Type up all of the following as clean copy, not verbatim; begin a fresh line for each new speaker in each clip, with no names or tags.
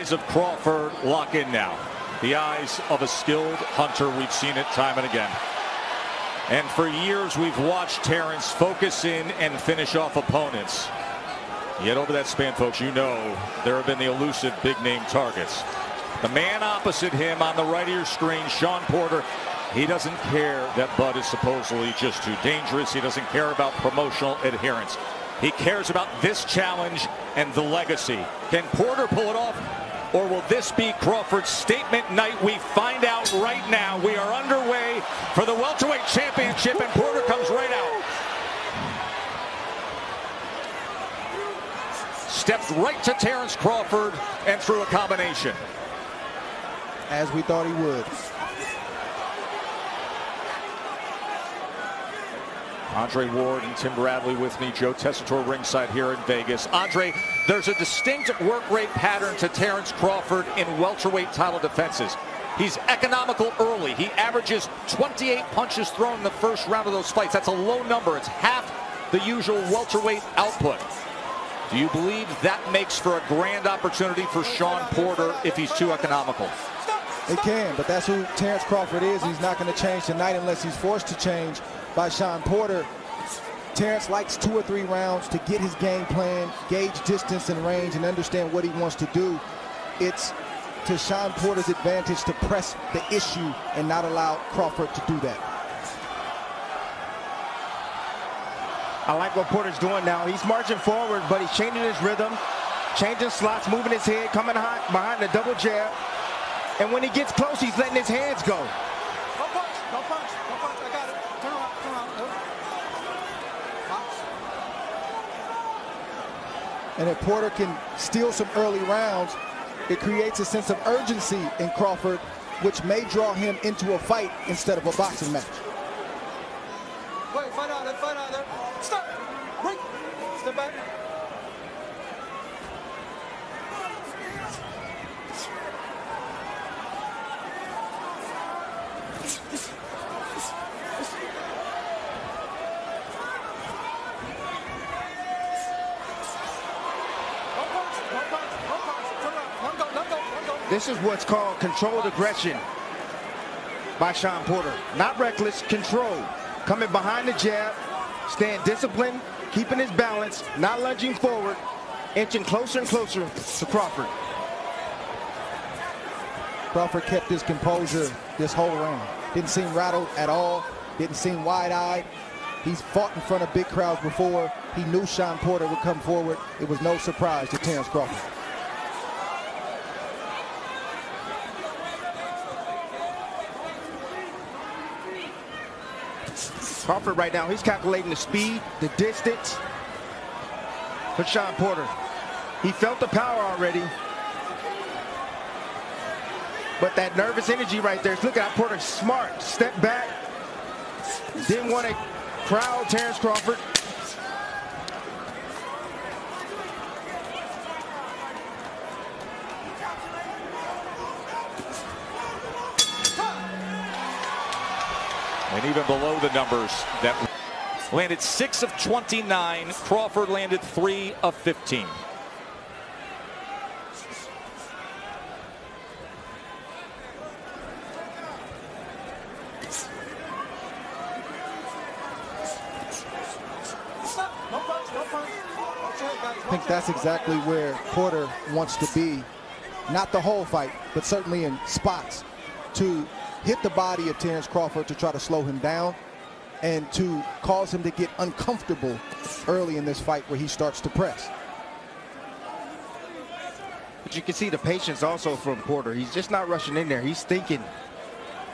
eyes of Crawford lock in now. The eyes of a skilled hunter. We've seen it time and again. And for years, we've watched Terrence focus in and finish off opponents. Yet over that span, folks, you know there have been the elusive big-name targets. The man opposite him on the right of your screen, Shawn Porter, he doesn't care that Bud is supposedly just too dangerous. He doesn't care about promotional adherence. He cares about this challenge and the legacy. Can Porter pull it off, or will this be Crawford's statement night? We find out right now. We are underway for the welterweight championship, and Porter comes right out. Steps right to Terrence Crawford and through a combination.
As we thought he would.
Andre Ward and Tim Bradley with me. Joe Tessitore ringside here in Vegas. Andre, there's a distinct work rate pattern to Terrence Crawford in welterweight title defenses. He's economical early. He averages 28 punches thrown in the first round of those fights. That's a low number. It's half the usual welterweight output. Do you believe that makes for a grand opportunity for Shawn Porter if he's too economical?
It can, but that's who Terrence Crawford is. He's not going to change tonight unless he's forced to change by Shawn Porter. Terrence likes 2 or 3 rounds to get his game plan, gauge distance and range, and understand what he wants to do. It's to Shawn Porter's advantage to press the issue and not allow Crawford to do that.
I like what Porter's doing now. He's marching forward, but he's changing his rhythm, changing slots, moving his head, coming behind the double jab. And when he gets close, he's letting his hands go.
No punch, no punch, no punch. I got it. Turn around, turn around.
And if Porter can steal some early rounds, it creates a sense of urgency in Crawford, which may draw him into a fight instead of a boxing match.
Wait, fight out there, fight out there. Stop. Break. Step back.
This is what's called controlled aggression by Shawn Porter. Not reckless, controlled. Coming behind the jab, staying disciplined, keeping his balance, not lunging forward, inching closer and closer to Crawford.
Crawford kept his composure this whole round. Didn't seem rattled at all. Didn't seem wide-eyed. He's fought in front of big crowds before. He knew Shawn Porter would come forward. It was no surprise to Terrence Crawford.
Crawford right now, he's calculating the speed, the distance for Shawn Porter. He felt the power already. But that nervous energy right there, look at how Porter smart. Step back. Didn't want to crowd Terrence Crawford.
And even below the numbers that landed 6 of 29, Crawford landed 3 of 15.
I think that's exactly where Porter wants to be. Not the whole fight, but certainly in spots to hit the body of Terrence Crawford to try to slow him down and to cause him to get uncomfortable early in this fight where he starts to press.
But you can see the patience also from Porter. He's just not rushing in there. He's thinking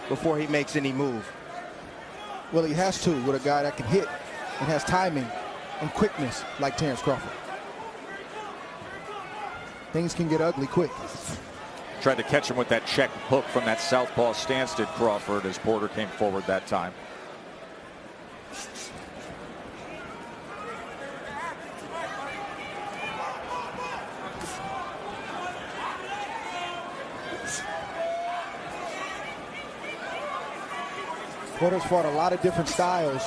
before he makes any move.
Well, he has to with a guy that can hit and has timing and quickness like Terrence Crawford. Things can get ugly quick.
Tried to catch him with that check hook from that southpaw stance, did Crawford, as Porter came forward that time.
Porter's fought a lot of different styles,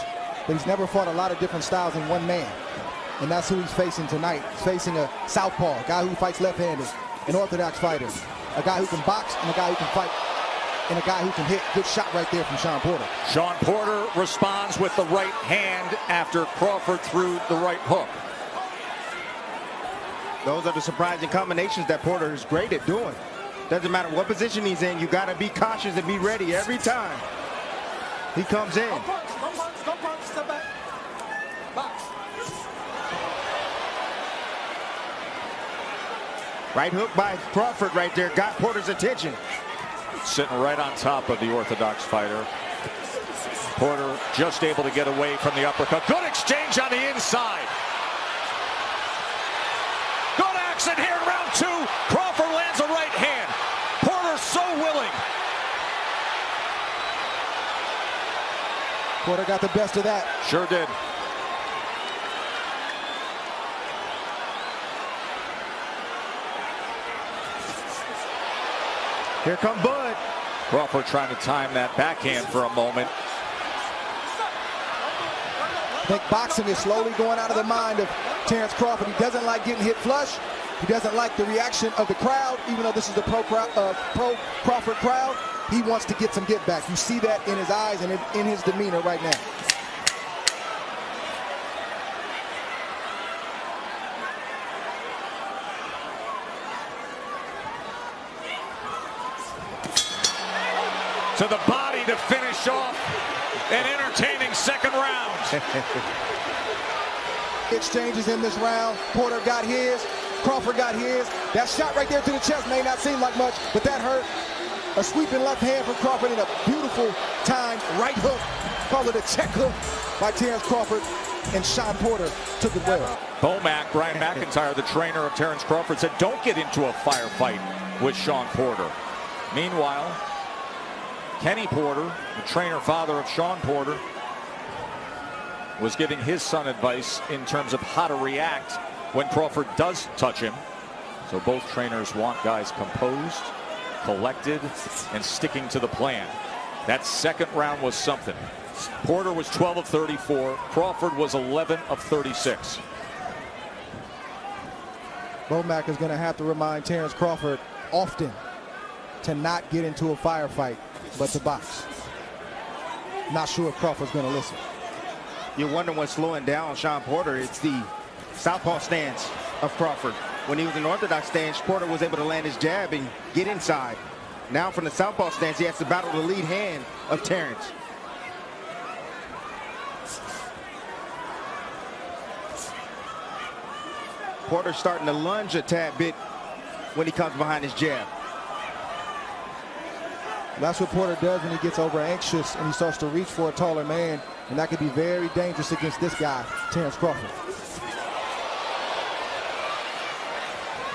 but he's never fought a lot of different styles in one man. And that's who he's facing tonight. He's facing a southpaw, a guy who fights left-handed. an orthodox fighter. A guy who can box and a guy who can fight. And a guy who can hit. Good shot right there from Shawn Porter.
Shawn Porter responds with the right hand after Crawford threw the right hook.
Those are the surprising combinations that Porter is great at doing. Doesn't matter what position he's in, you got to be cautious and be ready every time he comes in.
Don't punch, step back. Box.
Right hook by Crawford right there got Porter's attention.
Sitting right on top of the orthodox fighter. Porter just able to get away from the uppercut. Good exchange on the inside. Good action here in round two. Crawford lands a right hand. Porter so willing.
Porter got the best of that.
Sure did.
Here come Bud.
Crawford trying to time that backhand for a moment.
I think boxing is slowly going out of the mind of Terrence Crawford. He doesn't like getting hit flush. He doesn't like the reaction of the crowd, even though this is the pro Crawford crowd. He wants to get some get back. You see that in his eyes and in his demeanor right now.
To the body to finish off an entertaining second round.
Exchanges in this round. Porter got his. Crawford got his. That shot right there to the chest may not seem like much, but that hurt. A sweeping left hand from Crawford and a beautiful timed right hook. Call it a check hook by Terrence Crawford, and Shawn Porter took it well.
Brian McIntyre, the trainer of Terrence Crawford, said don't get into a firefight with Shawn Porter. Meanwhile, Kenny Porter, the trainer father of Shawn Porter, was giving his son advice in terms of how to react when Crawford does touch him. So both trainers want guys composed, collected, and sticking to the plan. That second round was something. Porter was 12 of 34. Crawford was 11 of 36.
Bomac is going to have to remind Terrence Crawford often to not get into a firefight, but to box. Not sure if Crawford's going to listen.
You wonder what's slowing down Shawn Porter. It's the southpaw stance of Crawford. When he was in orthodox stance, Porter was able to land his jab and get inside. Now from the southpaw stance, he has to battle the lead hand of Terrence. Porter's starting to lunge a tad bit when he comes behind his jab.
That's what Porter does when he gets over anxious and he starts to reach for a taller man, and that could be very dangerous against this guy, Terrence Crawford.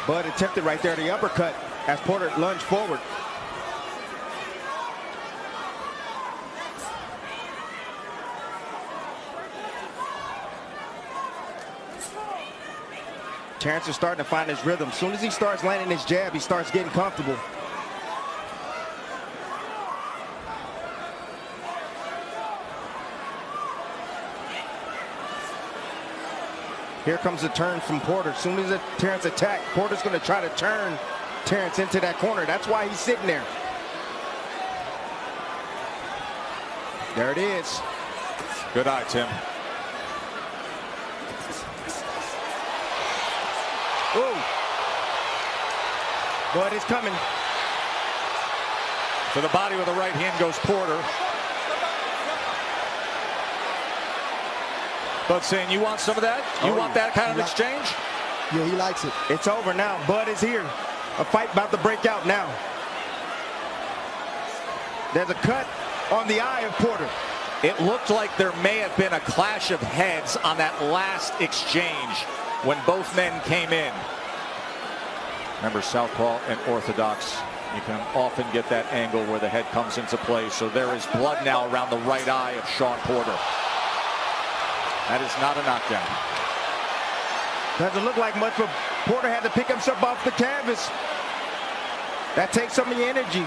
Bud attempted right there the uppercut as Porter lunged forward. Terrence is starting to find his rhythm. As soon as he starts landing his jab, he starts getting comfortable. Here comes the turn from Porter. As soon as Terrence attacks, Porter's going to try to turn Terrence into that corner. That's why he's sitting there. There it is.
Good eye, Tim.
Ooh. Bud is coming.
To the body with the right hand goes Porter. Bud saying, you want some of that? You want that kind of exchange?
Yeah, he likes it.
It's over now. Bud is here. A fight about to break out now. There's a cut on the eye of Porter.
It looked like there may have been a clash of heads on that last exchange when both men came in. Remember, southpaw and orthodox, you can often get that angle where the head comes into play. So there is blood now around the right eye of Shawn Porter. That is not a knockdown.
Doesn't look like much, but Porter had to pick himself off the canvas. That takes some of the energy.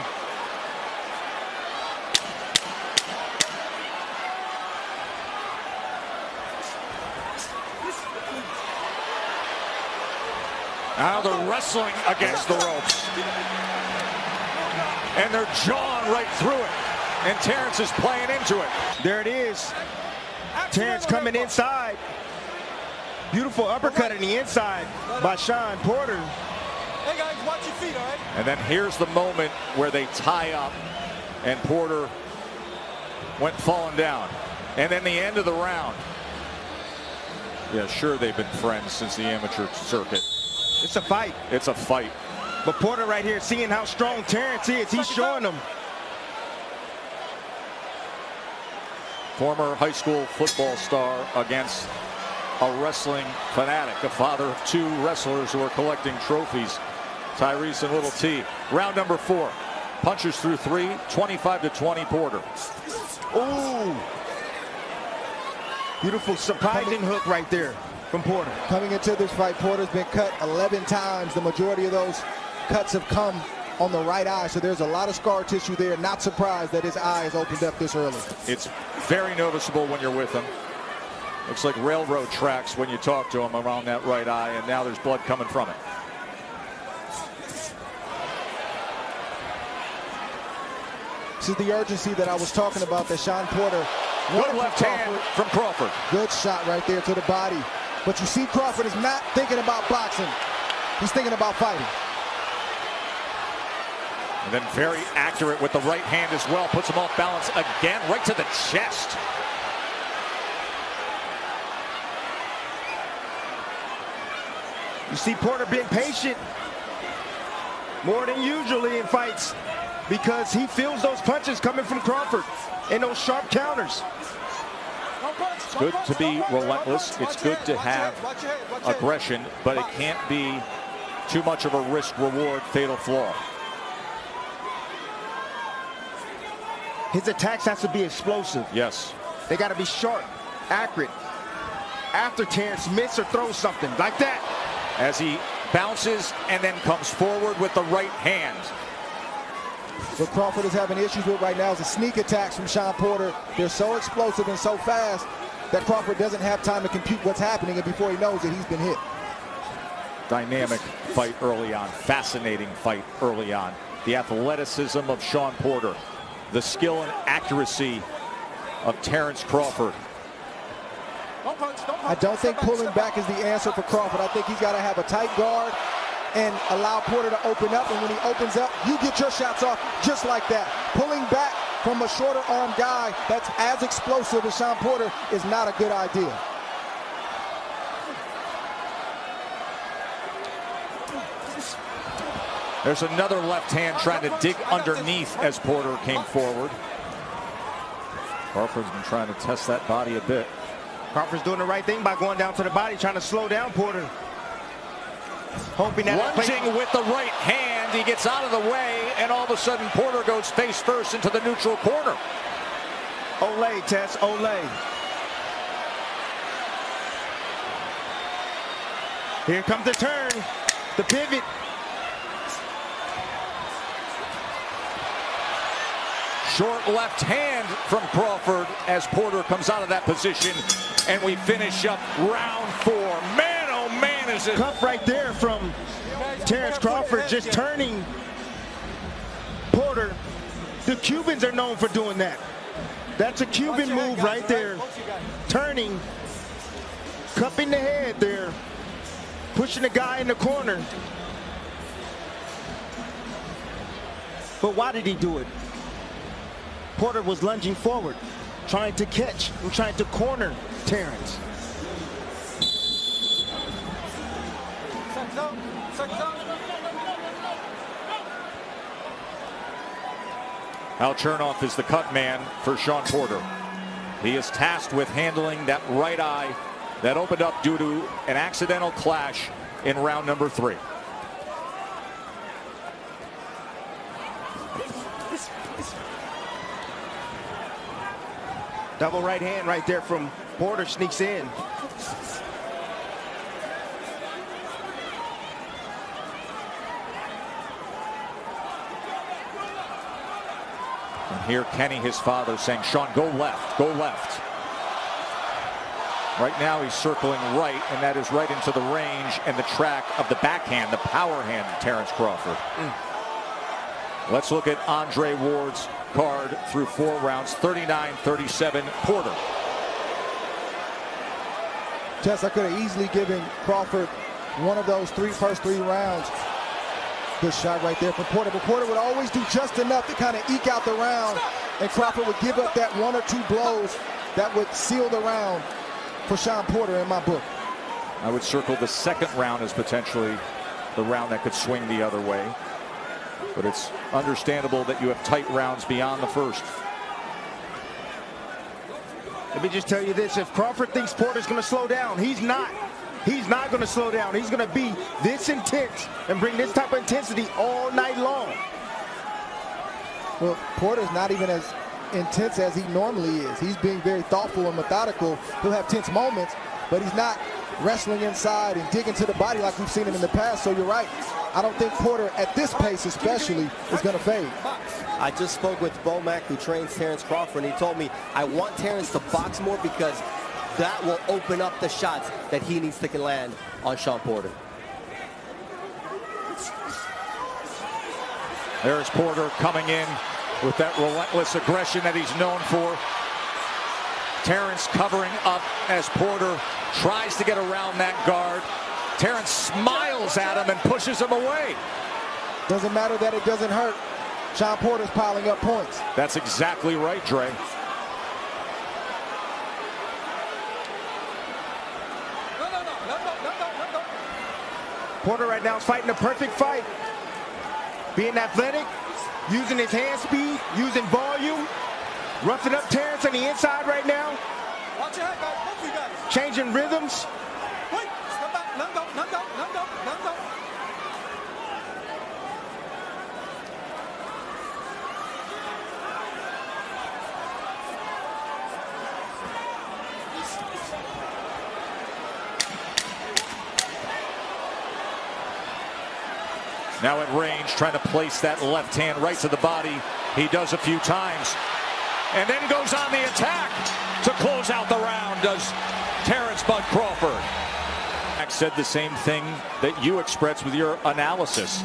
Now they're wrestling against the ropes. And they're jawing right through it. And Terrence is playing into it.
There it is. Terrence coming inside. Beautiful uppercut in the inside by Shawn Porter.
Hey guys, watch your feet, all right?
And then here's the moment where they tie up and Porter went falling down. And then the end of the round. Yeah, sure, they've been friends since the amateur circuit.
It's a fight.
It's a fight.
But Porter right here, seeing how strong Terrence is, he's showing them.
Former high school football star against a wrestling fanatic, a father of two wrestlers who are collecting trophies, Tyrese and Little T. Round number 4. Punches through 3, 25-20 Porter.
Ooh. Beautiful surprising hook right there from Porter.
Coming into this fight, Porter's been cut 11 times. The majority of those cuts have come on the right eye, so there's a lot of scar tissue there. Not surprised that his eye is opened up this early.
It's very noticeable when you're with him. Looks like railroad tracks when you talk to him around that right eye, and now there's blood coming from it.
This is the urgency that I was talking about that Shawn Porter.
Good left hand from Crawford.
Good shot right there to the body. But you see Crawford is not thinking about boxing. He's thinking about fighting.
And then very accurate with the right hand as well. Puts him off balance again, right to the chest.
You see Porter being patient more than usually in fights because he feels those punches coming from Crawford and those sharp counters.
It's good to be relentless. It's good to have aggression, but it can't be too much of a risk-reward fatal flaw.
His attacks have to be explosive.
Yes.
They got to be sharp, accurate. After Terrence misses or throws something like that.
As he bounces and then comes forward with the right hand.
What Crawford is having issues with right now is the sneak attacks from Shawn Porter. They're so explosive and so fast that Crawford doesn't have time to compute what's happening, and before he knows it, he's been hit.
Dynamic fight early on. Fascinating fight early on. The athleticism of Shawn Porter. The skill and accuracy of Terrence Crawford.
I don't think pulling back is the answer for Crawford. I think he's got to have a tight guard and allow Porter to open up, and when he opens up, you get your shots off just like that. Pulling back from a shorter arm guy that's as explosive as Shawn Porter is not a good idea.
There's another left hand trying to dig underneath as Porter came forward. Crawford's been trying to test that body a bit.
Crawford's doing the right thing by going down to the body, trying to slow down Porter. Hoping that
lunging with the right hand, he gets out of the way, and all of a sudden Porter goes face first into the neutral corner.
Olay, Tess, Olay. Here comes the turn, the pivot.
Short left hand from Crawford as Porter comes out of that position, and we finish up round 4. Man, oh man, is it
cuff right there from Terrence Crawford, just turning Porter. The Cubans are known for doing that. That's a Cuban move right there. Turning, cupping the head there, pushing the guy in the corner. But why did he do it? Porter was lunging forward, trying to catch and trying to corner Terrence.
Al Chernoff is the cut man for Shawn Porter. He is tasked with handling that right eye that opened up due to an accidental clash in round number 3.
Double right hand right there from Porter, sneaks in. And
here Kenny, his father, saying, Shawn, go left, go left. Right now he's circling right, and that is right into the range and the track of the backhand, the power hand of Terrence Crawford. Let's look at Andre Ward's card through 4 rounds, 39-37 Porter.
Tess, I could have easily given Crawford one of those first three rounds. Good shot right there from Porter, but Porter would always do just enough to kind of eke out the round, and Crawford would give up that 1 or 2 blows that would seal the round for Shawn Porter in my book.
I would circle the second round as potentially the round that could swing the other way. But it's understandable that you have tight rounds beyond the first.
Let me just tell you this. If Crawford thinks Porter's going to slow down, he's not. He's not going to slow down. He's going to be this intense and bring this type of intensity all night long.
Well, Porter's not even as intense as he normally is. He's being very thoughtful and methodical. He'll have tense moments, but he's not wrestling inside and digging to the body like we've seen him in the past. So you're right. I don't think Porter, at this pace especially, is going to fade.
I just spoke with Bomac, who trains Terrence Crawford, and he told me, I want Terrence to box more because that will open up the shots that he needs to land on Shawn Porter.
There's Porter coming in with that relentless aggression that he's known for. Terrence covering up as Porter tries to get around that guard. Terrence smiles at him and pushes him away.
Doesn't matter that it doesn't hurt. Shawn Porter's piling up points.
That's exactly right, Dre.
Porter right now is fighting a perfect fight. Being athletic, using his hand speed, using volume, roughing up Terrence on the inside right now.
Watch your head, guys. Both of you guys.
Changing rhythms.
Wait, step back. Let him go. Let him go. Let him go. Let him go.
Now at range, trying to place that left hand right to the body. He does a few times. And then goes on the attack to close out the round, does Terrence Bud Crawford. Said the same thing that you expressed with your analysis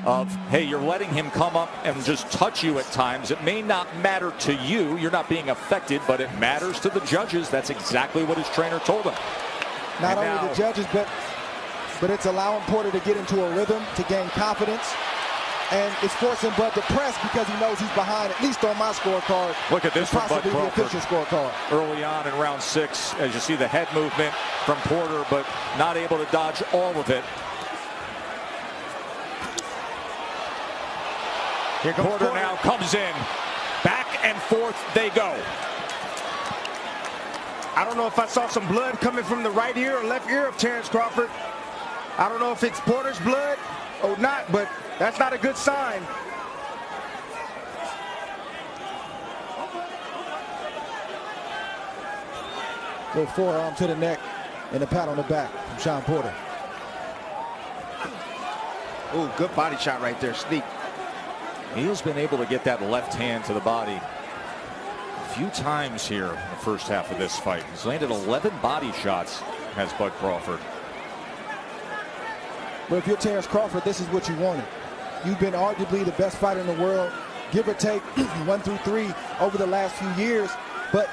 of, hey, you're letting him come up and just touch you at times. It may not matter to you. You're not being affected, but it matters to the judges. That's exactly what his trainer told him.
Not only the judges, but it's allowing Porter to get into a rhythm, to gain confidence. And it's forcing Bud to press because he knows he's behind, at least on my scorecard.
Look at this from Bud
possibly the official scorecard.
Early on in round 6, as you see the head movement from Porter, but not able to dodge all of it.
Here comes
Porter now comes in. Back and forth they go.
I don't know if I saw some blood coming from the right ear or left ear of Terrence Crawford. I don't know if it's Porter's blood or not, but that's not a good sign.
Little forearm to the neck and a pat on the back from Shawn Porter.
Ooh, good body shot right there, sneak.
He has been able to get that left hand to the body a few times here in the first half of this fight. He's landed 11 body shots, has Bud Crawford.
But if you're Terrence Crawford, this is what you wanted. You've been arguably the best fighter in the world, give or take 1 through 3 over the last few years. But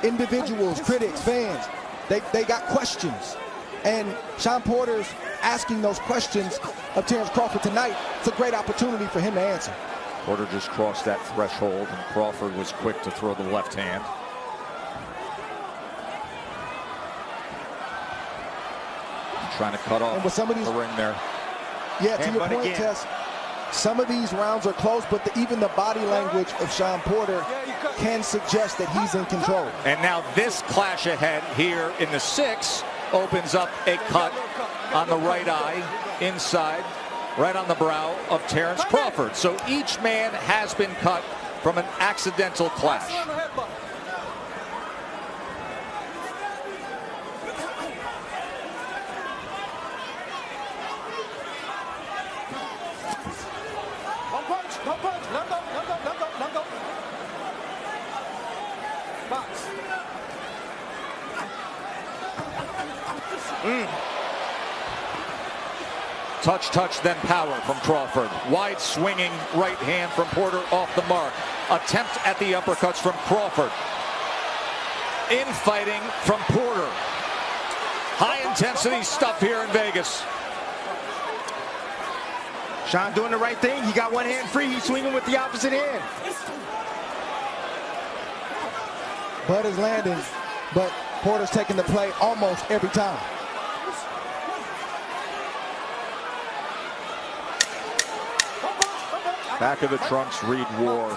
individuals, critics, fans, they got questions. And Shawn Porter's asking those questions of Terrence Crawford tonight. It's a great opportunity for him to answer.
Porter just crossed that threshold, and Crawford was quick to throw the left hand. Trying to cut off
some of these,
the ring there.
Yeah, to your point, Tess, some of these rounds are close, but even the body language of Shawn Porter can suggest that he's in control.
And now this clash ahead here in the 6th opens up a cut on the right eye, inside, right on the brow of Terrence Crawford. So each man has been cut from an accidental clash. Touch, then power from Crawford. Wide swinging right hand from Porter off the mark. Attempt at the uppercuts from Crawford. Infighting from Porter. High intensity stuff here in Vegas.
Sean doing the right thing. He got one hand free. He's swinging with the opposite hand.
Bud is landing, but Porter's taking the play almost every time.
Back of the trunks, Reed War.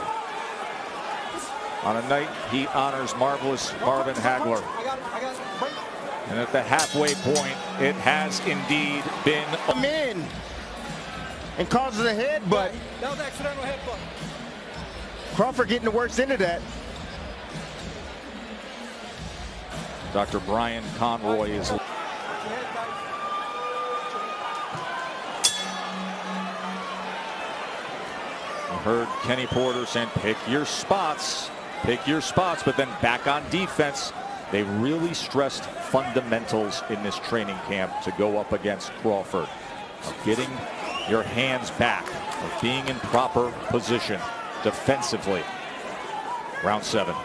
On a night he honors marvelous Marvin Hagler. And at the halfway point, it has indeed been
in and causes a headbutt.
That was accidental headbutt.
Crawford getting the worst end of that.
Dr. Brian Conroy is. I heard Kenny Porter saying, pick your spots, but then back on defense. They really stressed fundamentals in this training camp to go up against Crawford. Of getting your hands back, of being in proper position defensively. Round 7.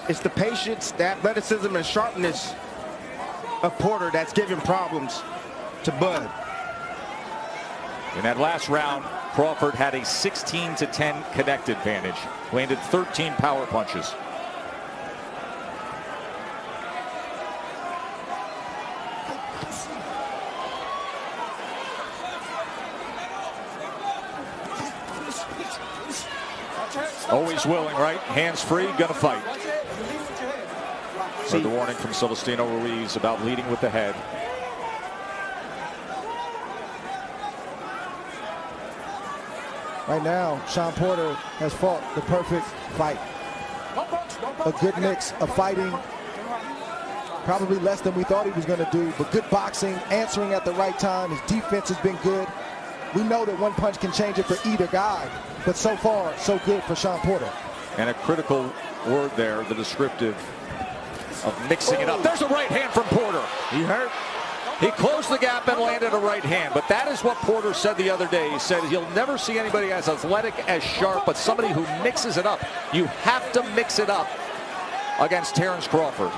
It's the patience, the athleticism, and sharpness of Porter that's giving problems to Bud.
In that last round, Crawford had a 16-10 connect advantage. Landed 13 power punches. Always willing, right? Hands free, gonna fight. Heard the warning from Celestino Ruiz about leading with the head.
Right now, Sean Porter has fought the perfect fight. A good mix of fighting, probably less than we thought he was going to do, but good boxing, answering at the right time. His defense has been good. We know that one punch can change it for either guy, but so far, so good for Sean Porter.
And a critical word there, the descriptive of mixing it up. There's a right hand from Porter.
He hurt.
He closed the gap and landed a right hand, but that is what Porter said the other day. He said he'll never see anybody as athletic, as sharp, but somebody who mixes it up. You have to mix it up against Terence Crawford.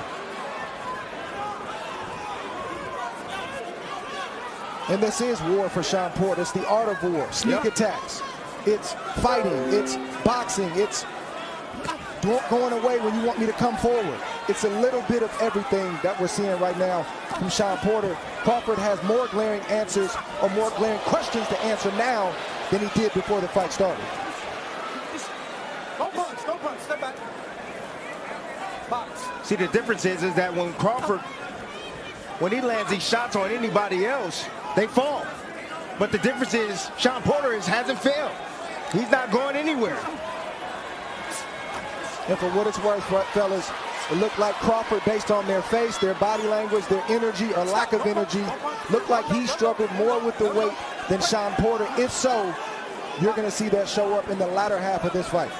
And this is war for Sean Porter. It's the art of war. Sneak attacks. It's fighting. It's boxing. It's going away when you want me to come forward. It's a little bit of everything that we're seeing right now from Sean Porter. Crawford has more glaring answers or more glaring questions to answer now than he did before the fight started.
Don't punch, step back. Box.
See, the difference is that when Crawford, when he lands these shots on anybody else, they fall. But the difference is Sean Porter hasn't failed. He's not going anywhere.
And for what it's worth, fellas, it looked like Crawford, based on their face, their body language, their energy or lack of energy, looked like he struggled more with the weight than Sean Porter. If so, you're going to see that show up in the latter half of this fight.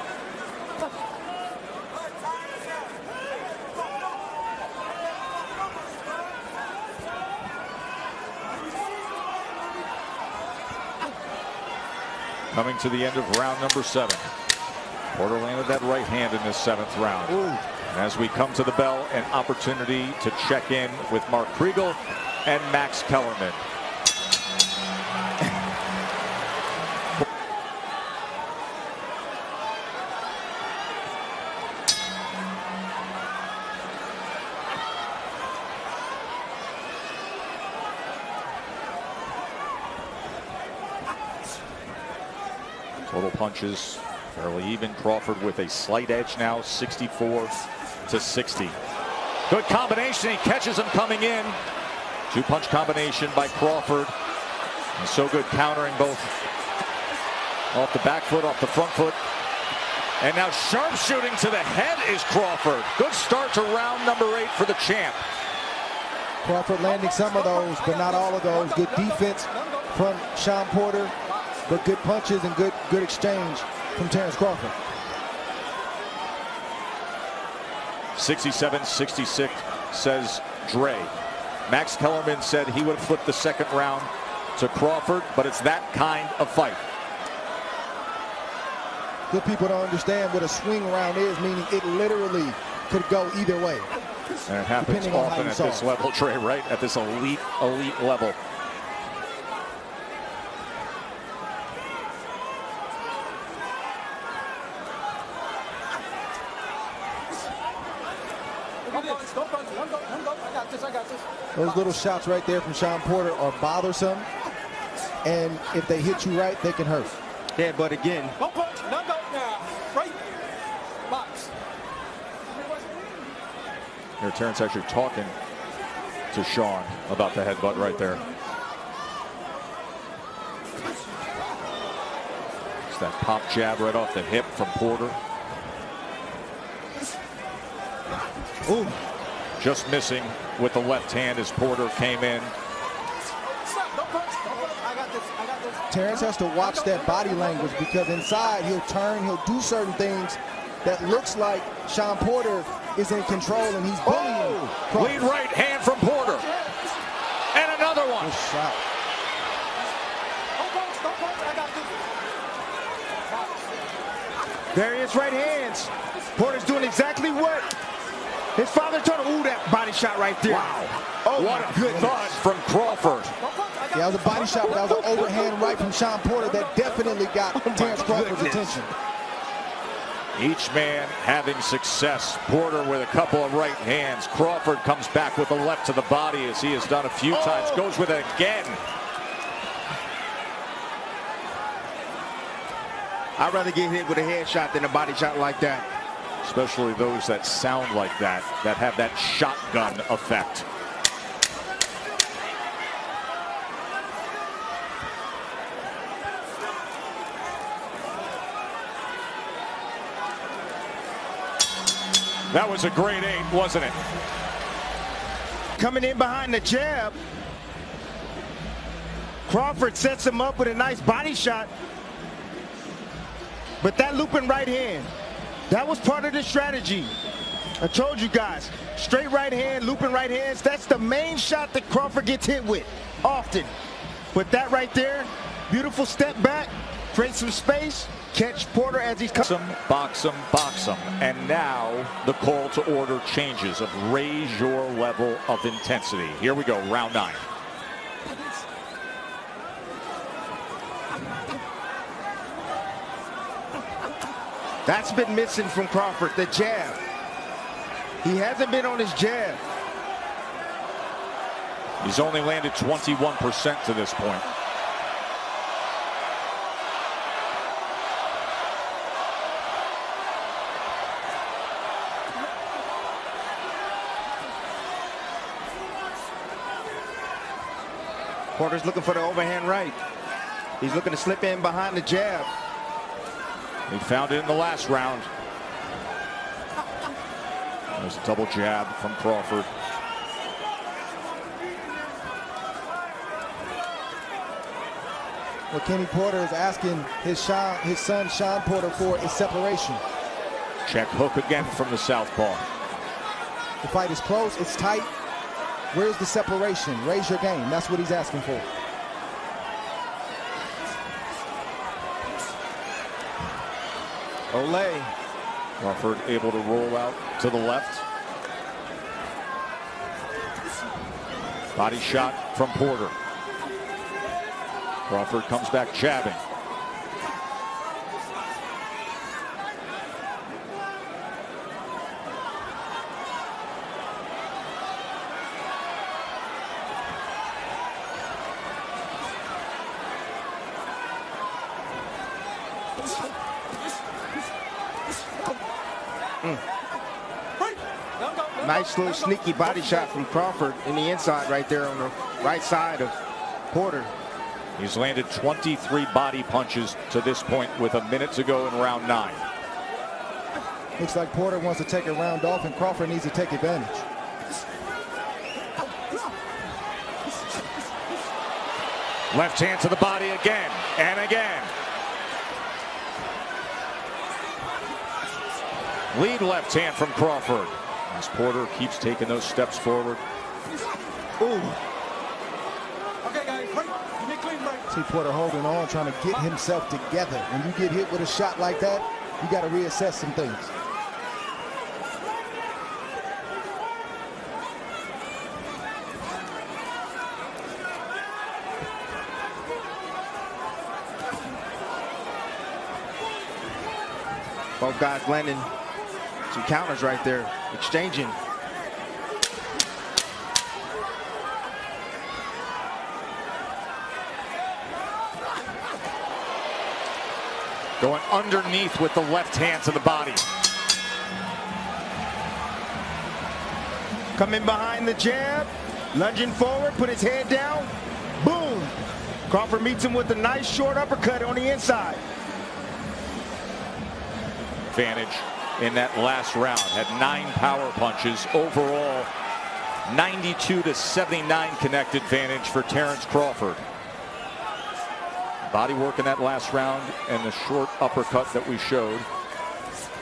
Coming to the end of round number 7. Porter landed that right hand in this 7th round. And as we come to the bell, an opportunity to check in with Mark Kriegel and Max Kellerman. Total punches fairly even. Crawford with a slight edge now, 64-60. Good combination. He catches him coming in. 2-punch combination by Crawford. And so good countering both off the back foot, off the front foot. And now sharpshooting to the head is Crawford. Good start to round number 8 for the champ.
Crawford landing some of those, but not all of those. Good defense from Sean Porter, but good punches and good exchange from Terence Crawford.
67-66 says Dre. Max Kellerman said he would have flipped the second round to Crawford, but it's that kind of fight.
Good people don't understand what a swing round is, meaning it literally could go either way.
And it happens often at this level, Trey, right? At this elite level.
Those little shots right there from Shawn Porter are bothersome, and if they hit you right, they can hurt.
Yeah, but again,
here, Terrence actually talking to Shawn about the headbutt right there. It's that pop jab right off the hip from Porter. Ooh. Just missing with the left hand as Porter came in.
Terrence has to watch that body language, because inside he'll turn, he'll do certain things that looks like Shawn Porter is in control and he's bullying.
Lead right hand from Porter. And another one.
Good shot.
Various right hands. Porter's doing exactly what his father told him. Ooh, that body shot right there.
Wow.
Oh,
what a good thud from Crawford.
Yeah, that was a body shot, but that was an overhand right from Shawn Porter that definitely got Terrence Crawford's attention.
Each man having success. Porter with a couple of right hands. Crawford comes back with the left to the body, as he has done a few times. Goes with it again.
I'd rather get hit with a headshot than a body shot like that.
Especially those that sound like that have that shotgun effect. That was a great 8, wasn't it?
Coming in behind the jab. Crawford sets him up with a nice body shot. But that looping right hand, that was part of the strategy. I told you guys, straight right hand, looping right hands, that's the main shot that Crawford gets hit with often. But that right there, beautiful step back, create some space, catch Porter as he's coming.
Box him. And now the call to order changes of raise your level of intensity. Here we go, round 9.
That's been missing from Crawford, the jab. He hasn't been on his jab.
He's only landed 21% to this point.
Porter's looking for the overhand right. He's looking to slip in behind the jab.
He found it in the last round. There's a double jab from Crawford.
What Kenny Porter is asking his son Shawn Porter for is separation.
Check hook again from the southpaw.
The fight is close, it's tight. Where's the separation? Raise your game. That's what he's asking for.
Olay.
Crawford able to roll out to the left. Body shot from Porter. Crawford comes back jabbing.
Nice little sneaky body shot from Crawford in the inside right there on the right side of Porter.
He's landed 23 body punches to this point with a minute to go in round 9.
Looks like Porter wants to take a round off and Crawford needs to take advantage.
Left hand to the body again and again. Lead left hand from Crawford as Porter keeps taking those steps forward.
Ooh.
Okay, guys, break. Give me a clean break.
See Porter holding on, trying to get himself together. When you get hit with a shot like that, you got to reassess some things.
Both guys landing some counters right there, exchanging.
Going underneath with the left hand to the body.
Coming behind the jab, lunging forward, put his head down, boom. Crawford meets him with a nice short uppercut on the inside.
Advantage in that last round. Had 9 power punches. Overall, 92-79 connect advantage for Terrence Crawford. Body work in that last round and the short uppercut that we showed.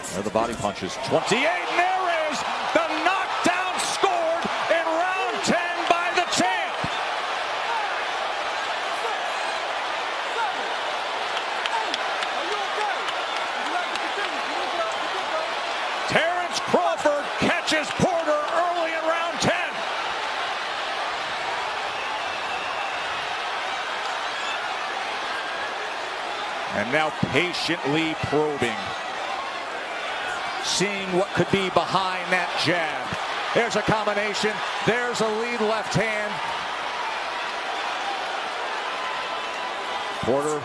There are the body punches. 28, and there is the knockdown scored in round 10 by the champ. Terrence Crawford catches Porter early in round 10. And now patiently probing. Seeing what could be behind that jab. There's a combination. There's a lead left hand. Porter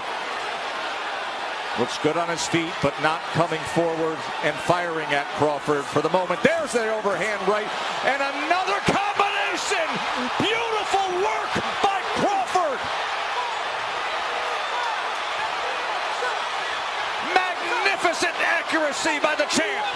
looks good on his feet, but not coming forward and firing at Crawford for the moment. There's the overhand right. And another combination. Beautiful work by Crawford. Magnificent accuracy by the champ.